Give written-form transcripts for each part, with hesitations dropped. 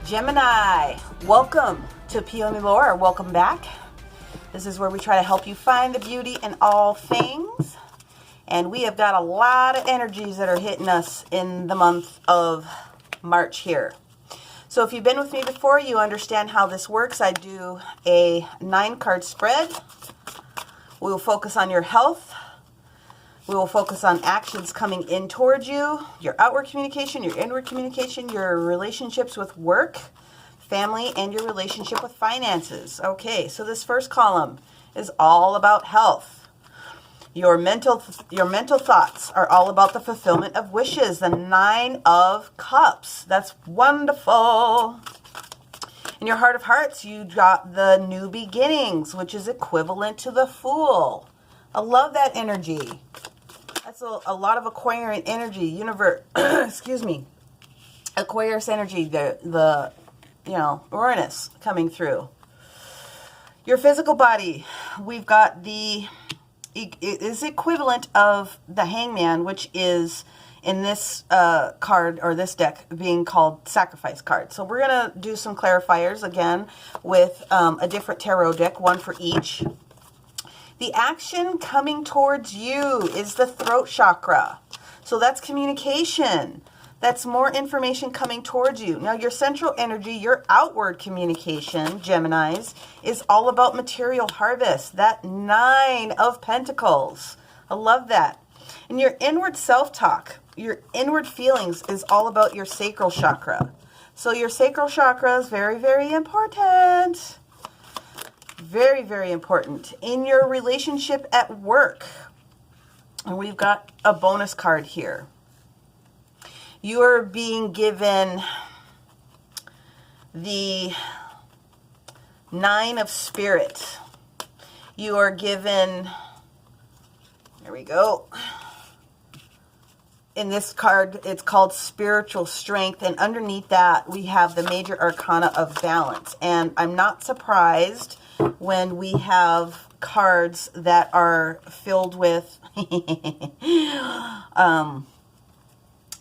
Gemini, welcome to Peony Lore. Welcome back. This is where we try to help you find the beauty in all things. And we have got a lot of energies that are hitting us in the month of March here. So if you've been with me before, you understand how this works. I do a 9-card spread. We will focus on your health. We will focus on actions coming in towards you, your outward communication, your inward communication, your relationships with work, family, and your relationship with finances. Okay, so this first column is all about health. Your mental thoughts are all about the fulfillment of wishes. The 9 of Cups. That's wonderful. In your heart of hearts, you got the new beginnings, which is equivalent to the Fool. I love that energy. That's a lot of Aquarian energy, universe, excuse me, Aquarius energy, the Uranus coming through. Your physical body, we've got it is equivalent of the Hangman, which is in this card or this deck being called Sacrifice card. So we're going to do some clarifiers again with a different tarot deck, one for each. The action coming towards you is the throat chakra. So that's communication. That's more information coming towards you. Now, your central energy, your outward communication, Geminis, is all about material harvest. That 9 of Pentacles. I love that. And your inward self-talk, your inward feelings is all about your sacral chakra. So your sacral chakra is very, very important. Very, very important. In your relationship at work, and we've got a bonus card here. You are being given the 9 of Spirit. You are given, there we go. In this card, it's called Spiritual Strength, and underneath that, we have the major arcana of Balance. And I'm not surprised when we have cards that are filled with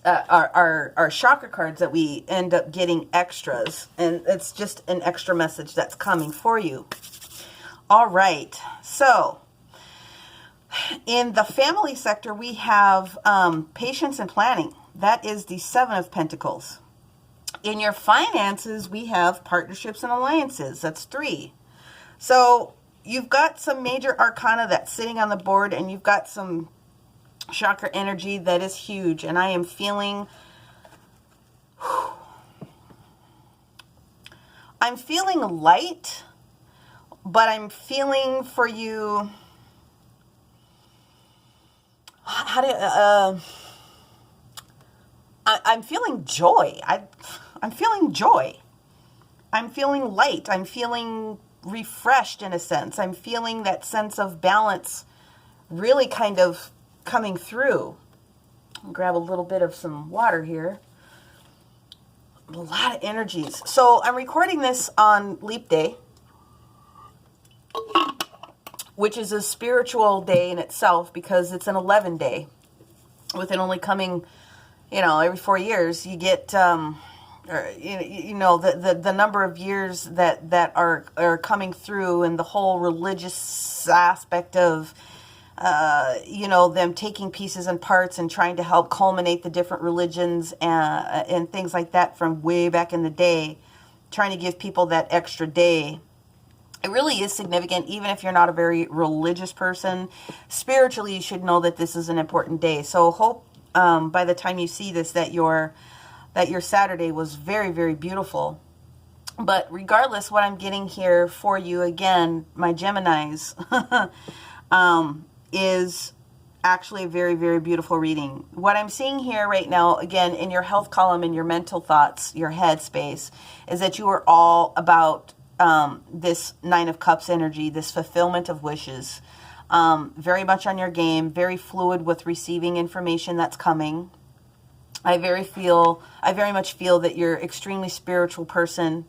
our chakra cards that we end up getting extras, and it's just an extra message that's coming for you. All right, so in the family sector, we have patience and planning. That is the 7 of Pentacles. In your finances, we have partnerships and alliances. That's 3. So you've got some major arcana that's sitting on the board, and you've got some chakra energy that is huge. And I am feeling, I'm feeling light, but I'm feeling for you, I'm feeling joy. I'm feeling joy. I'm feeling light. I'm feeling refreshed in a sense. I'm feeling that sense of balance really kind of coming through. I'll grab a little bit of some water here. A lot of energies. So I'm recording this on Leap Day, which is a spiritual day in itself because it's an 11 day. With it only coming, every 4 years, you get the number of years that are coming through, and the whole religious aspect of them taking pieces and parts and trying to help culminate the different religions and things like that from way back in the day, trying to give people that extra day. It really is significant, even if you're not a very religious person. Spiritually, you should know that this is an important day. So hope by the time you see this that your Saturday was very, very beautiful. But regardless, what I'm getting here for you, again, my Geminis, is actually a very, very beautiful reading. What I'm seeing here right now, again, in your health column, in your mental thoughts, your head space, is that you are all about this 9 of Cups energy, this fulfillment of wishes. Very much on your game, very fluid with receiving information that's coming. I very much feel that you're an extremely spiritual person,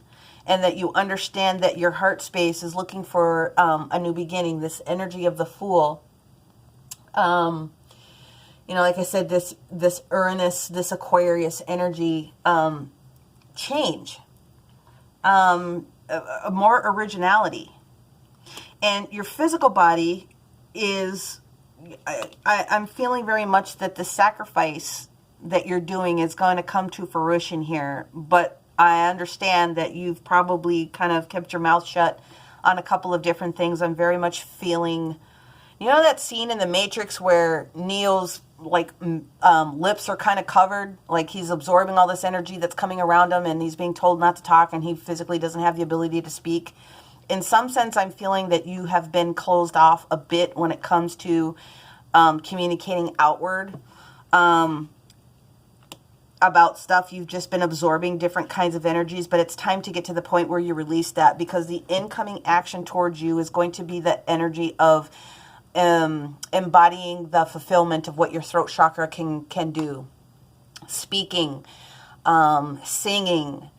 and that you understand that your heart space is looking for a new beginning, this energy of the Fool. Like I said, this Uranus, this Aquarius energy, change. more originality. And your physical body is, I'm feeling very much that the sacrifice that you're doing is going to come to fruition here. But I understand that you've probably kind of kept your mouth shut on a couple of different things. I'm very much feeling, you know, that scene in The Matrix where Neo's lips are kind of covered, like he's absorbing all this energy that's coming around him and he's being told not to talk and he physically doesn't have the ability to speak. In some sense, I'm feeling that you have been closed off a bit when it comes to communicating outward about stuff. You've just been absorbing different kinds of energies, but it's time to get to the point where you release that, because the incoming action towards you is going to be the energy of embodying the fulfillment of what your throat chakra can do. Speaking, singing,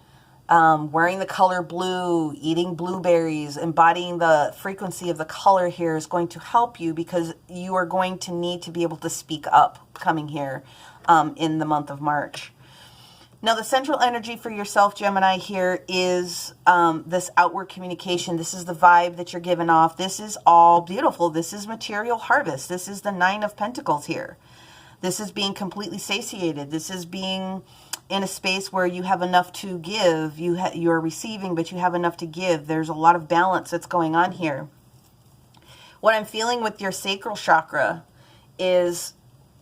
wearing the color blue, eating blueberries, embodying the frequency of the color here is going to help you, because you are going to need to be able to speak up coming here in the month of March. Now, the central energy for yourself, Gemini, here is this outward communication. This is the vibe that you're giving off. This is all beautiful. This is material harvest. This is the Nine of Pentacles here. This is being completely satiated. This is being in a space where you have enough to give. You're receiving, but you have enough to give. There's a lot of balance that's going on here. What I'm feeling with your sacral chakra is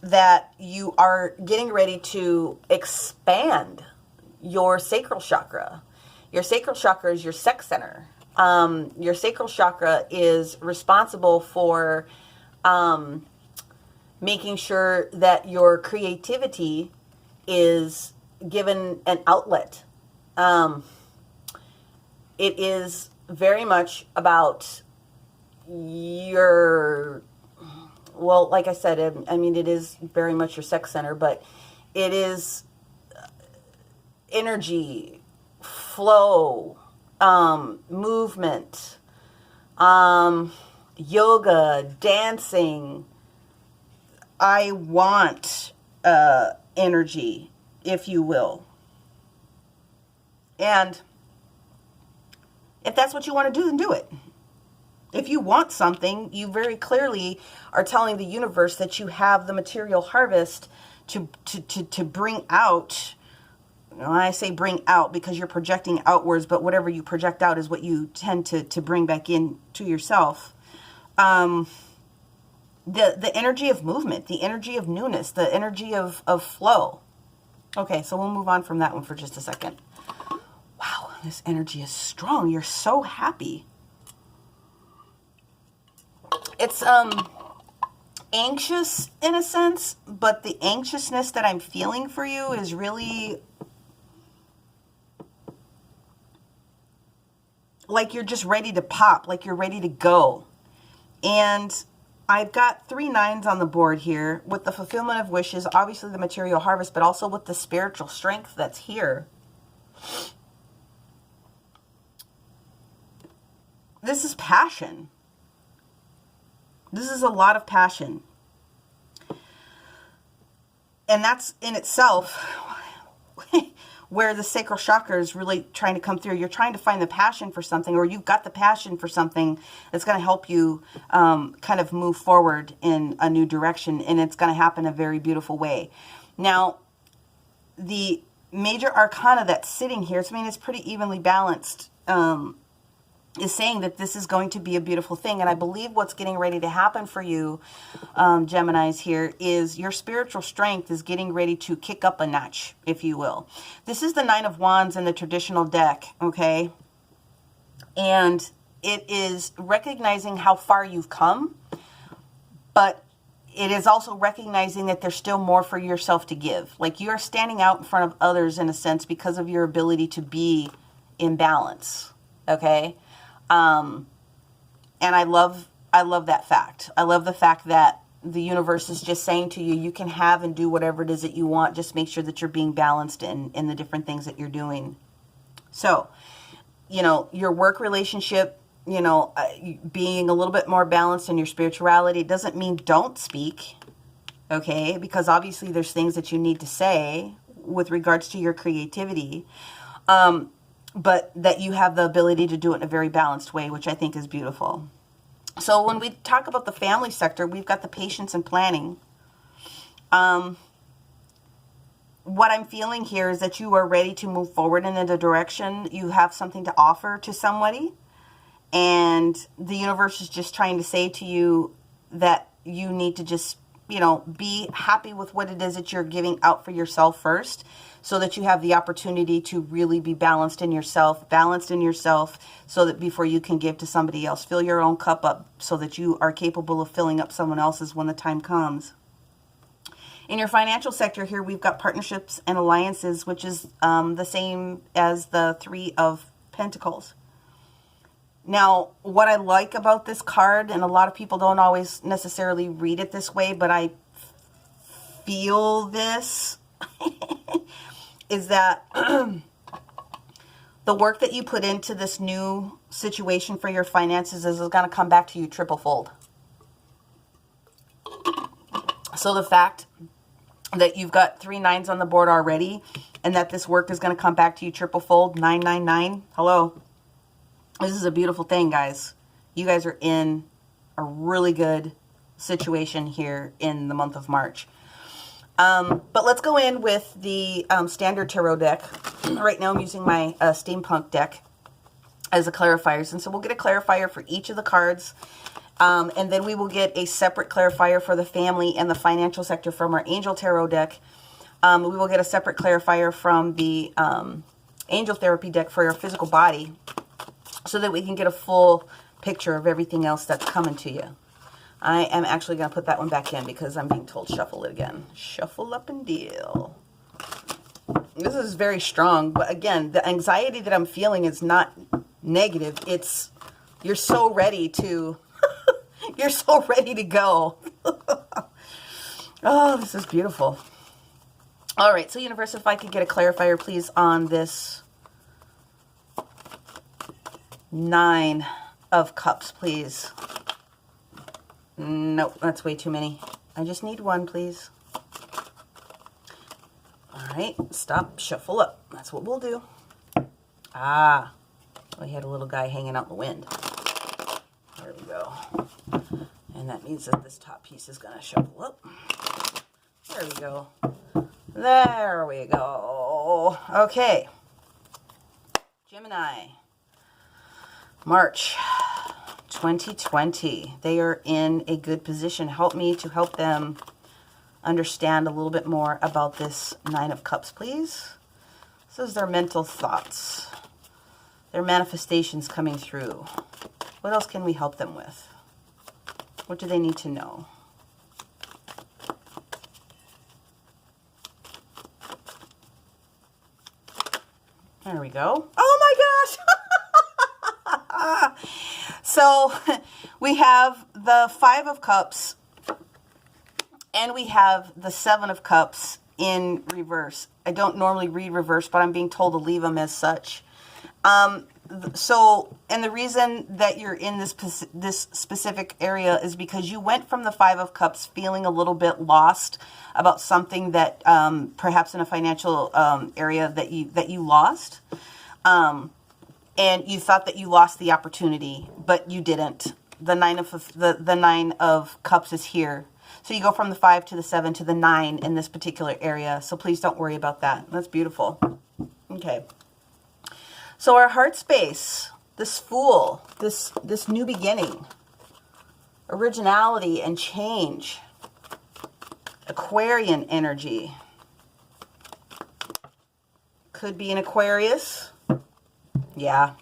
that you are getting ready to expand your sacral chakra. Your sacral chakra is your sex center. Your sacral chakra is responsible for making sure that your creativity is given an outlet. It is very much about your, well, like I said, I mean, it is very much your sex center, but it is energy, flow, movement, yoga, dancing. I want energy, if you will. And if that's what you want to do, then do it. If you want something, you very clearly are telling the universe that you have the material harvest to bring out. When I say bring out, because you're projecting outwards, but whatever you project out is what you tend to bring back in to yourself. The energy of movement, the energy of newness, the energy of flow. Okay, so we'll move on from that one for just a second. Wow, this energy is strong. You're so happy. It's anxious in a sense, but the anxiousness that I'm feeling for you is really like you're just ready to pop, like you're ready to go. And I've got 3 9s on the board here with the fulfillment of wishes, obviously the material harvest, but also with the spiritual strength that's here. This is passion. This is a lot of passion. And that's in itself where the sacral chakra is really trying to come through. You're trying to find the passion for something, or you've got the passion for something that's going to help you kind of move forward in a new direction. And it's going to happen in a very beautiful way. Now, the major arcana that's sitting here, I mean, it's pretty evenly balanced, is saying that this is going to be a beautiful thing. And I believe what's getting ready to happen for you, Geminis, here is your spiritual strength is getting ready to kick up a notch, if you will. This is the 9 of Wands in the traditional deck, okay? And it is recognizing how far you've come, but it is also recognizing that there's still more for yourself to give. Like, you're standing out in front of others in a sense because of your ability to be in balance, okay? And I love that fact. I love the fact that the universe is just saying to you, you can have and do whatever it is that you want. Just make sure that you're being balanced in the different things that you're doing. So, you know, your work relationship, you know, being a little bit more balanced in your spirituality doesn't mean don't speak, okay? Because obviously there's things that you need to say with regards to your creativity. but that you have the ability to do it in a very balanced way, which I think is beautiful. So when we talk about the family sector, we've got the patience and planning. What I'm feeling here is that you are ready to move forward in the direction. You have something to offer to somebody, and the universe is just trying to say to you that you need to just, be happy with what it is that you're giving out for yourself first, so that you have the opportunity to really be balanced in yourself, so that before you can give to somebody else. Fill your own cup up so that you are capable of filling up someone else's when the time comes. In your financial sector here, we've got partnerships and alliances, which is the same as the Three of Pentacles. Now, what I like about this card, and a lot of people don't always necessarily read it this way, but I feel this, is that the work that you put into this new situation for your finances is going to come back to you triple fold. So the fact that you've got 3 9s on the board already, and that this work is going to come back to you triple fold, 999, hello. This is a beautiful thing, guys. You guys are in a really good situation here in the month of March. But let's go in with the standard tarot deck. Right now I'm using my steampunk deck as a clarifier. And so we'll get a clarifier for each of the cards. And then we will get a separate clarifier for the family and the financial sector from our angel tarot deck. We will get a separate clarifier from the angel therapy deck for your physical body, so that we can get a full picture of everything else that's coming to you. I am actually going to put that one back in because I'm being told shuffle it again. Shuffle up and deal. This is very strong, but again, the anxiety that I'm feeling is not negative. It's, you're so ready to, you're so ready to go. Oh, this is beautiful. All right, so universe, if I could get a clarifier, please, on this 9 of Cups, please. Nope, that's way too many. I just need 1, please. All right, stop, shuffle up. That's what we'll do. Ah, we had a little guy hanging out in the wind. There we go. And that means that this top piece is going to shuffle up. There we go. There we go. Okay. Gemini. March 2020. They are in a good position. Help me to help them understand a little bit more about this 9 of Cups, please. This is their mental thoughts, their manifestations coming through. What else can we help them with? What do they need to know? There we go. Oh my gosh! So we have the 5 of Cups and we have the 7 of Cups in reverse. I don't normally read reverse, but I'm being told to leave them as such. And the reason that you're in this specific area is because you went from the 5 of Cups feeling a little bit lost about something that perhaps in a financial area that you lost. And you thought that you lost the opportunity, but you didn't. The 9 of Cups is here. So you go from the 5 to the 7 to the 9 in this particular area. So please don't worry about that. That's beautiful. Okay. So our heart space, this Fool, this new beginning, originality and change, Aquarian energy. Could be an Aquarius. Yeah.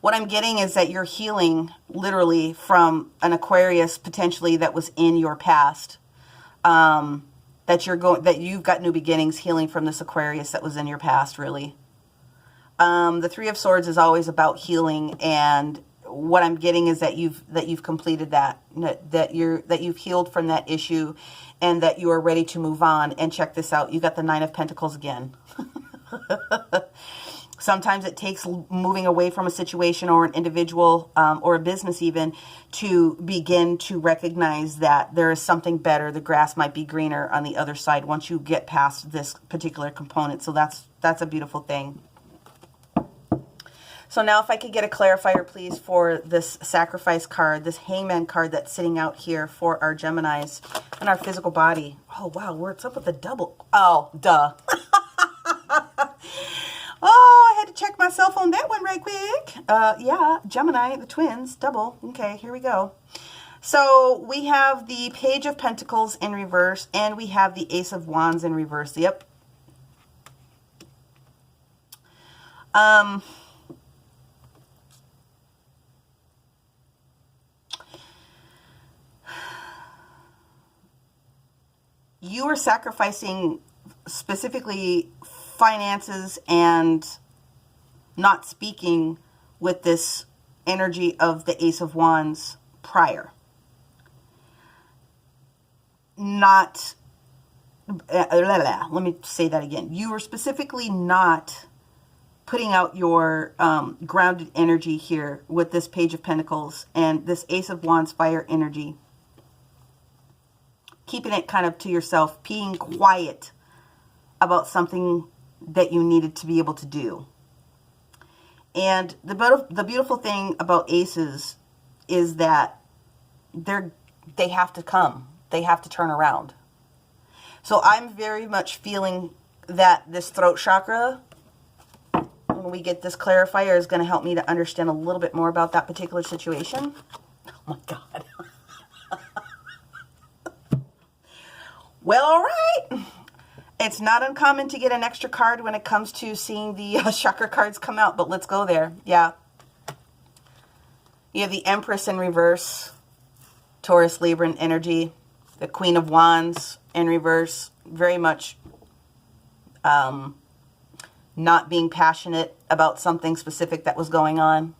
What I'm getting is that you're healing literally from an Aquarius potentially that was in your past. That you've got new beginnings, healing from this Aquarius that was in your past, really. The 3 of Swords is always about healing, and what I'm getting is that you've completed that you've healed from that issue, and that you are ready to move on. And check this out, you got the 9 of Pentacles again. Sometimes it takes moving away from a situation or an individual or a business even to begin to recognize that there is something better. The grass might be greener on the other side once you get past this particular component. So that's a beautiful thing. So now if I could get a clarifier, please, for this sacrifice card, this hangman card that's sitting out here for our Geminis and our physical body. Oh, wow, what's up with the double? Oh, duh. Oh, I had to check myself on that one right quick. Yeah, Gemini, the twins, double. Okay, here we go. So we have the Page of Pentacles in reverse, and we have the Ace of Wands in reverse. Yep. You are sacrificing specifically finances and not speaking with this energy of the Ace of Wands prior. Let me say that again. You were specifically not putting out your grounded energy here with this Page of Pentacles and this Ace of Wands fire energy. Keeping it kind of to yourself, being quiet about something that you needed to be able to do. And the beautiful thing about aces is that they have to come. They have to turn around. So I'm very much feeling that this throat chakra, when we get this clarifier, is going to help me to understand a little bit more about that particular situation. Oh my God. Well, all right. It's not uncommon to get an extra card when it comes to seeing the chakra cards come out, but let's go there. Yeah. You have the Empress in reverse, Taurus, Libra energy, the Queen of Wands in reverse, very much not being passionate about something specific that was going on.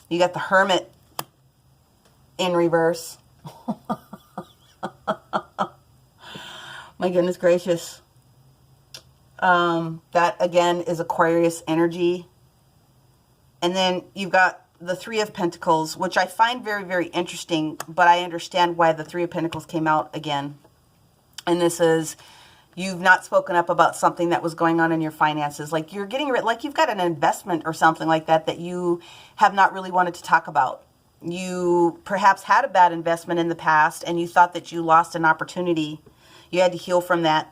You got the Hermit in reverse. My goodness gracious. That again is Aquarius energy. And then you've got the Three of Pentacles, which I find very, very interesting, but I understand why the Three of Pentacles came out again. And this is, you've not spoken up about something that was going on in your finances. Like you're getting rid, like you've got an investment or something like that that you have not really wanted to talk about. You perhaps had a bad investment in the past and you thought that you lost an opportunity. You had to heal from that.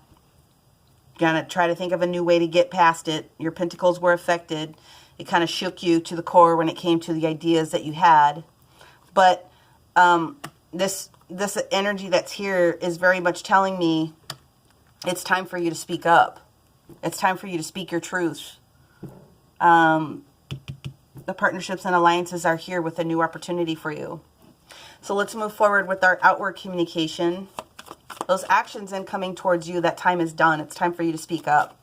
Gonna try to think of a new way to get past it. Your pentacles were affected. It kind of shook you to the core when it came to the ideas that you had. But this energy that's here is very much telling me it's time for you to speak up. It's time for you to speak your truth. The partnerships and alliances are here with a new opportunity for you. So let's move forward with our outward communication. Those actions incoming towards you, that time is done. It's time for you to speak up.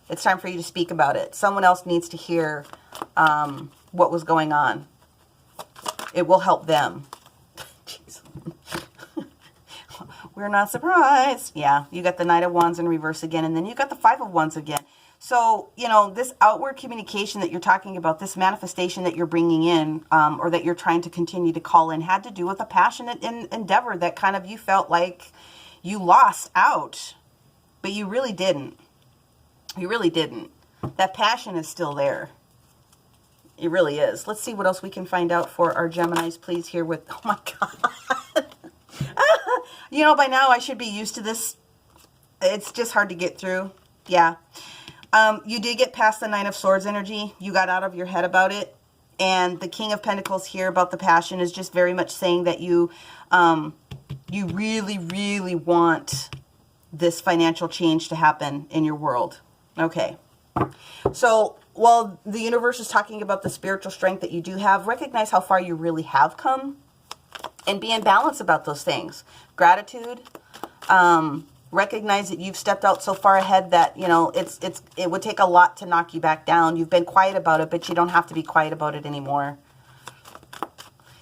It's time for you to speak about it. Someone else needs to hear what was going on. It will help them. Jeez. We're not surprised. Yeah, you got the Knight of Wands in reverse again, and then you got the Five of Wands again. So, you know, this outward communication that you're talking about, this manifestation that you're bringing in, or that you're trying to continue to call in, had to do with a passionate endeavor that kind of you felt like you lost out, but you really didn't. You really didn't. That passion is still there. It really is. Let's see what else we can find out for our Geminis, please, here with, oh my God. You know, by now I should be used to this. It's just hard to get through. Yeah. You did get past the Nine of Swords energy. You got out of your head about it. And the King of Pentacles here about the passion is just very much saying that you really, really want this financial change to happen in your world. Okay. So while the universe is talking about the spiritual strength that you do have, recognize how far you really have come and be in balance about those things. Gratitude. Recognize that you've stepped out so far ahead that, you know, it would take a lot to knock you back down. You've been quiet about it, but you don't have to be quiet about it anymore.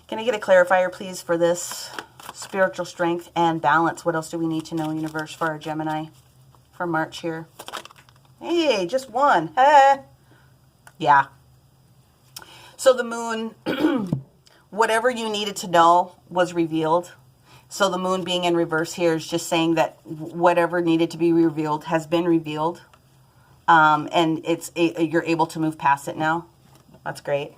Can I get a clarifier, please, for this spiritual strength and balance? What else do we need to know, universe, for our Gemini for March here? Hey, just one. Yeah. So the moon, whatever you needed to know was revealed. So the moon being in reverse here is just saying that whatever needed to be revealed has been revealed. and you're able to move past it now. That's great.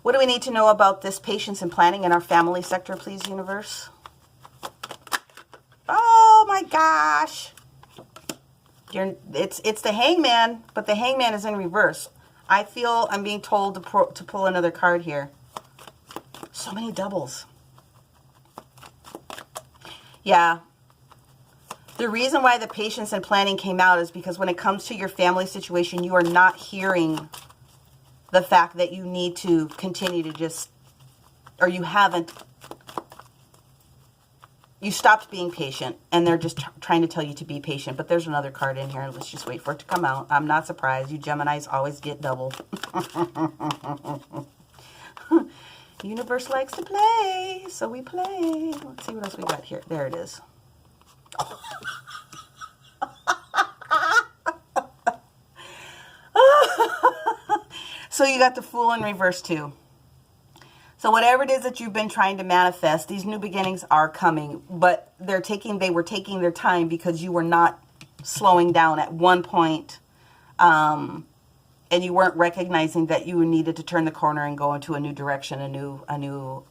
What do we need to know about this patience and planning in our family sector, please, universe? Oh my gosh. It's the Hangman, but the Hangman is in reverse. I feel I'm being told to pull another card here. So many doubles. Yeah. The reason why the patience and planning came out is because when it comes to your family situation, you are not hearing the fact that you need to continue to just, or you haven't, you stopped being patient, and they're just trying to tell you to be patient. But there's another card in here. Let's just wait for it to come out. I'm not surprised. You Geminis always get double. Universe likes to play, so we play. Let's see what else we got here. There it is. So you got the Fool in reverse too. So whatever it is that you've been trying to manifest, these new beginnings are coming, but they were taking their time because you were not slowing down at one point, and you weren't recognizing that you needed to turn the corner and go into a new direction, a new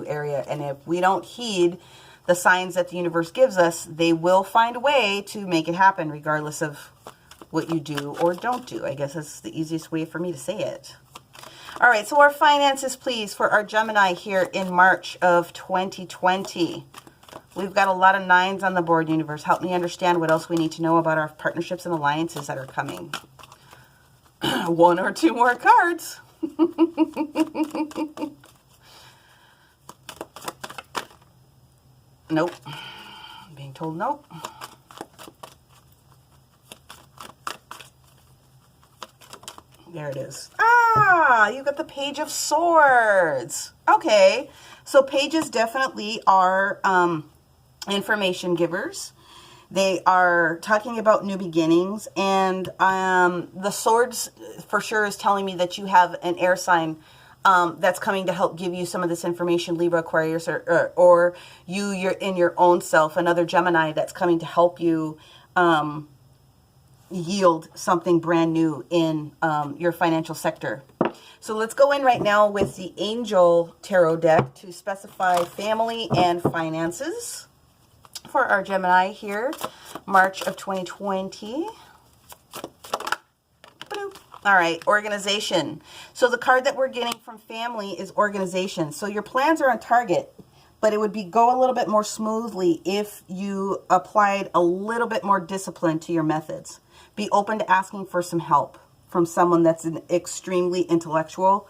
area. And if we don't heed the signs that the universe gives us, they will find a way to make it happen, regardless of what you do or don't do. I guess that's the easiest way for me to say it. All right, so our finances, please, for our Gemini here in March of 2020. We've got a lot of 9s on the board, universe. Help me understand what else we need to know about our partnerships and alliances that are coming. 1 or 2 more cards. Nope. I'm being told nope. There it is. Ah, you got the Page of Swords. Okay, so pages definitely are information givers. They are talking about new beginnings, and the Swords for sure is telling me that you have an air sign that's coming to help give you some of this information, Libra, Aquarius, or you're in your own self, another Gemini that's coming to help you yield something brand new in your financial sector. So let's go in right now with the Angel Tarot deck to specify family and finances for our Gemini here, March of 2020. All right, organization. So the card that we're getting from family is organization. So your plans are on target, but it would go a little bit more smoothly if you applied a little bit more discipline to your methods. Be open to asking for some help from someone that's extremely intellectual.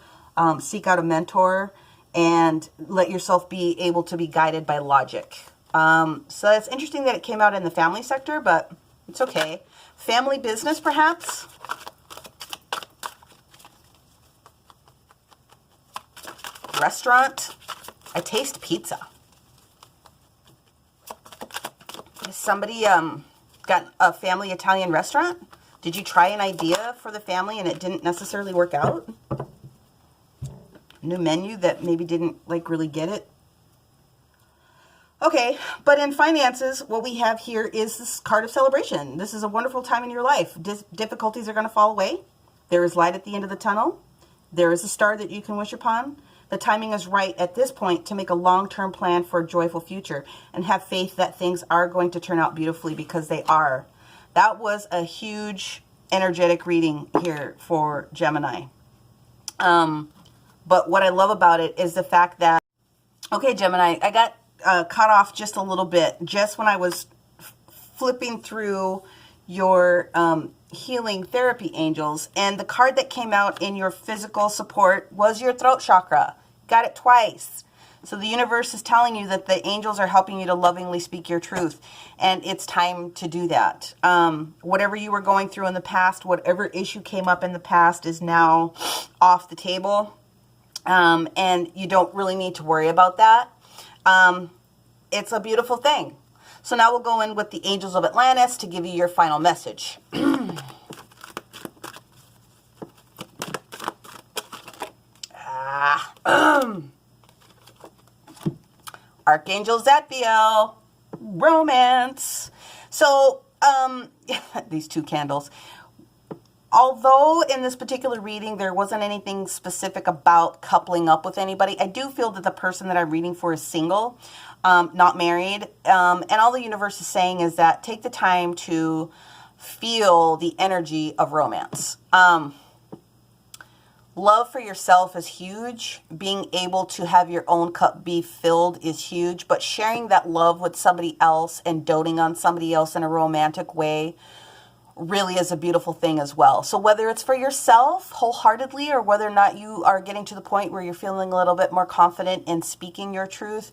Seek out a mentor and let yourself be able to be guided by logic. So it's interesting that it came out in the family sector, but it's okay. Family business, perhaps. Restaurant. I taste pizza. Has somebody got a family Italian restaurant? Did you try an idea for the family and it didn't necessarily work out? New menu that maybe didn't really get it? Okay, but in finances, what we have here is this card of celebration. This is a wonderful time in your life. Difficulties are going to fall away. There is light at the end of the tunnel. There is a star that you can wish upon. The timing is right at this point to make a long-term plan for a joyful future and have faith that things are going to turn out beautifully, because they are. That was a huge energetic reading here for Gemini. But what I love about it is the fact that, okay, Gemini, I got cut off just a little bit just when I was flipping through your healing therapy angels, and the card that came out in your physical support was your throat chakra. Got it twice. So the universe is telling you that the angels are helping you to lovingly speak your truth, and it's time to do that. Whatever you were going through in the past, whatever issue came up in the past is now off the table, and you don't really need to worry about that. It's a beautiful thing. So now we'll go in with the Angels of Atlantis to give you your final message. Archangel Zadkiel, romance. So these two candles. Although in this particular reading, there wasn't anything specific about coupling up with anybody, I do feel that the person that I'm reading for is single, not married. And all the universe is saying is that take the time to feel the energy of romance. Love for yourself is huge. Being able to have your own cup be filled is huge. But sharing that love with somebody else and doting on somebody else in a romantic way really is a beautiful thing as well. So whether it's for yourself wholeheartedly or whether or not you are getting to the point where you're feeling a little bit more confident in speaking your truth,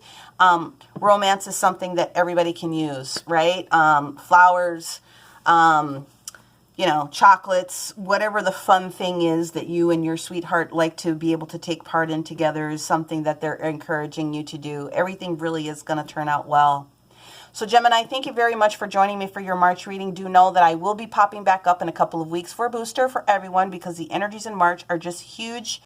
romance is something that everybody can use, right? Flowers, you know, chocolates, whatever the fun thing is that you and your sweetheart like to be able to take part in together is something that they're encouraging you to do. Everything really is going to turn out well. So Gemini, thank you very much for joining me for your March reading. Do know that I will be popping back up in a couple of weeks for a booster for everyone because the energies in March are just huge.